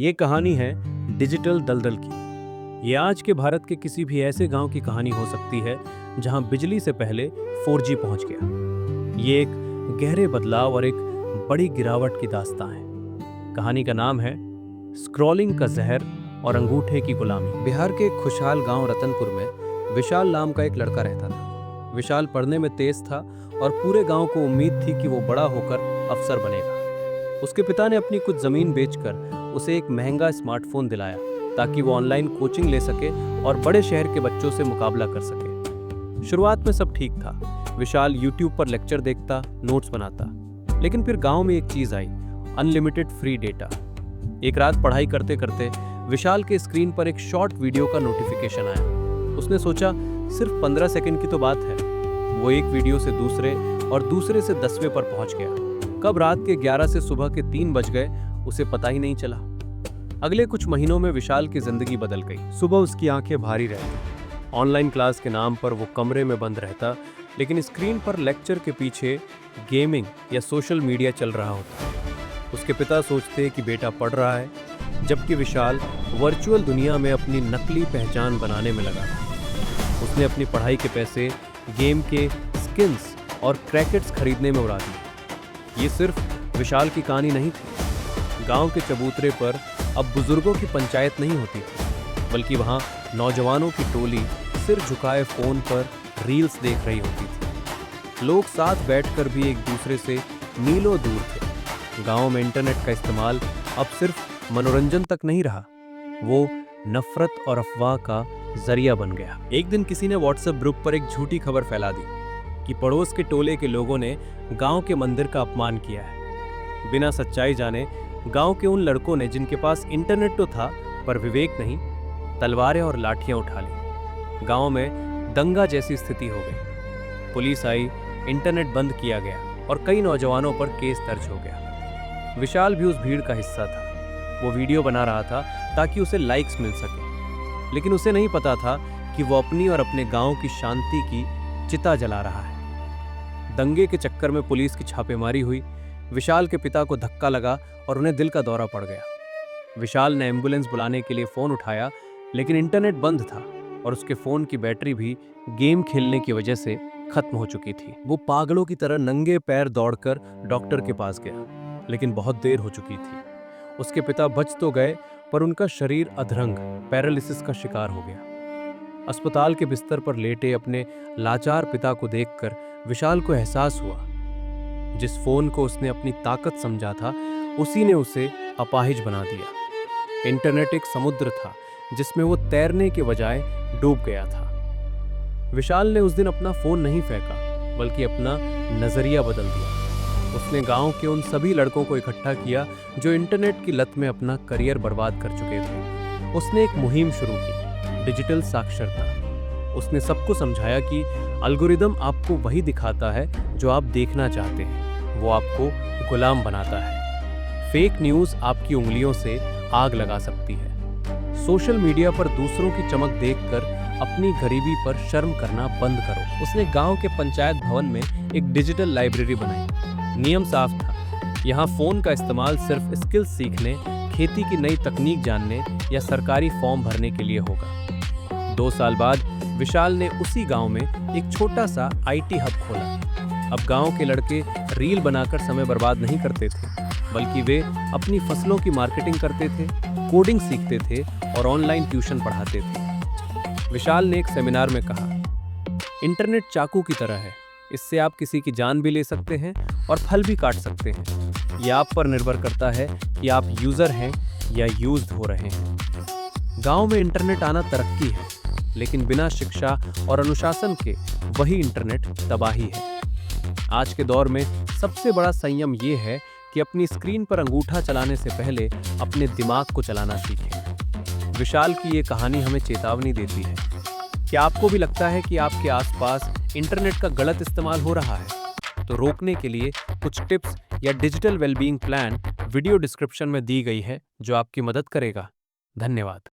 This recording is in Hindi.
ये कहानी है डिजिटल दलदल की। ये आज के भारत के किसी भी ऐसे गांव की कहानी हो सकती है जहां बिजली से पहले 4G पहुंच गया। ये एक गहरे बदलाव और एक बड़ी गिरावट की दास्तां है। कहानी का नाम है स्क्रॉलिंग का जहर और अंगूठे की गुलामी। बिहार के एक खुशहाल गांव रतनपुर में विशाल नाम का एक लड़का रहता था। विशाल पढ़ने में तेज था और पूरे गांव को उम्मीद थी कि वो बड़ा होकर अफसर बनेगा। उसके पिता ने अपनी कुछ जमीन बेचकर उसे एक महंगा स्मार्टफोन दिलाया ताकि वो ऑनलाइन कोचिंग ले सके और बड़े शहर के बच्चों से मुकाबला कर सके। शुरुआत में सब ठीक था। विशाल YouTube पर लेक्चर देखता, नोट्स बनाता। लेकिन फिर गांव में एक चीज आई, अनलिमिटेड फ्री डेटा। एक रात पढ़ाई करते करते विशाल के स्क्रीन पर एक शॉर्ट वीडियो का नोटिफिकेशन आया। उसने सोचा सिर्फ 15 सेकंड की तो बात है। वो एक वीडियो से दूसरे और दूसरे से 10वें पर पहुंच गया। कब रात के 11 से सुबह के 3 बज गए उसे पता ही नहीं चला। अगले कुछ महीनों में विशाल की जिंदगी बदल गई। सुबह उसकी आंखें भारी रहती। ऑनलाइन क्लास के नाम पर वो कमरे में बंद रहता, लेकिन स्क्रीन पर लेक्चर के पीछे गेमिंग या सोशल मीडिया चल रहा होता। उसके पिता सोचते कि बेटा पढ़ रहा है, जबकि विशाल वर्चुअल दुनिया में अपनी नकली पहचान बनाने में लगा था। उसने अपनी पढ़ाई के पैसे गेम के स्किन्स और क्रैकेट्स खरीदने में उड़ा दिए। ये सिर्फ विशाल की कहानी नहीं थी। गांव के चबूतरे पर अब बुजुर्गों की पंचायत नहीं होती थी, बल्कि वहां नौजवानों की टोली सिर झुकाए फोन पर रील्स देख रही होती थी। लोग साथ बैठकर भी एक दूसरे से मीलों दूर थे। गांव में इंटरनेट का इस्तेमाल अब सिर्फ मनोरंजन तक नहीं रहा, वो नफरत और अफवाह का जरिया बन गया। एक दिन किसी ने व्हाट्सएप ग्रुप पर एक झूठी खबर फैला दी कि पड़ोस के टोले के लोगों ने गांव के मंदिर का अपमान किया है। बिना सच्चाई जाने गांव के उन लड़कों ने, जिनके पास इंटरनेट तो था पर विवेक नहीं, तलवारें और लाठियां उठा ली। गांव में दंगा जैसी स्थिति हो गई। पुलिस आई, इंटरनेट बंद किया गया और कई नौजवानों पर केस दर्ज हो गया। विशाल भी उस भीड़ का हिस्सा था। वो वीडियो बना रहा था ताकि उसे लाइक्स मिल सके, लेकिन उसे नहीं पता था कि वो अपनी और अपने गांव की शांति की चिता जला रहा है। दंगे के चक्कर में पुलिस की छापेमारी हुई। विशाल के पिता को धक्का लगा और उन्हें दिल का दौरा पड़ गया। विशाल ने एम्बुलेंस बुलाने के लिए फोन उठाया, लेकिन इंटरनेट बंद था और उसके फोन की बैटरी भी गेम खेलने की वजह से खत्म हो चुकी थी। वो पागलों की तरह नंगे पैर दौड़कर डॉक्टर के पास गया, लेकिन बहुत देर हो चुकी थी। उसके पिता बच तो गए, पर उनका शरीर अधरंग पैरालिसिस का शिकार हो गया। अस्पताल के बिस्तर पर लेटे अपने लाचार पिता को देखकर विशाल को एहसास हुआ, जिस फोन को उसने अपनी ताकत समझा था, उसी ने उसे अपाहिज बना दिया। इंटरनेट एक समुद्र था जिसमें वो तैरने के बजाय डूब गया था। विशाल ने उस दिन अपना फोन नहीं फेंका, बल्कि अपना नजरिया बदल दिया। उसने गांव के उन सभी लड़कों को इकट्ठा किया जो इंटरनेट की लत में अपना करियर बर्बाद कर चुके थे। उसने एक मुहिम शुरू की, डिजिटल साक्षरता। उसने सबको समझाया कि एल्गोरिदम आपको वही दिखाता है जो आप देखना चाहते हैं, वो आपको गुलाम बनाता है। फेक न्यूज़ आपकी उंगलियों से आग लगा सकती है। सोशल मीडिया पर दूसरों की चमक देखकर अपनी गरीबी पर शर्म करना बंद करो। उसने गांव के पंचायत भवन में एक डिजिटल लाइब्रेरी बनाई। नियम साफ था, यहाँ फोन का इस्तेमाल सिर्फ स्किल्स सीखने, खेती की नई तकनीक जानने या सरकारी फॉर्म भरने के लिए होगा। 2 साल बाद विशाल ने उसी गांव में एक छोटा सा IT हब खोला। अब गांव के लड़के रील बनाकर समय बर्बाद नहीं करते थे, बल्कि वे अपनी फसलों की मार्केटिंग करते थे, कोडिंग सीखते थे और ऑनलाइन ट्यूशन पढ़ाते थे। विशाल ने एक सेमिनार में कहा, इंटरनेट चाकू की तरह है, इससे आप किसी की जान भी ले सकते हैं और फल भी काट सकते हैं। यह आप पर निर्भर करता है कि आप यूजर हैं या यूज्ड हो रहे हैं। गांव में इंटरनेट आना तरक्की है, लेकिन बिना शिक्षा और अनुशासन के वही इंटरनेट तबाही है। आज के दौर में सबसे बड़ा संयम ये है कि अपनी स्क्रीन पर अंगूठा चलाने से पहले अपने दिमाग को चलाना सीखें। विशाल की ये कहानी हमें चेतावनी देती है। क्या आपको भी लगता है कि आपके आसपास इंटरनेट का गलत इस्तेमाल हो रहा है? तो रोकने के लिए कुछ टिप्स या digital wellbeing plan video description में दी गई है, जो आपकी मदद करेगा। धन्यवाद।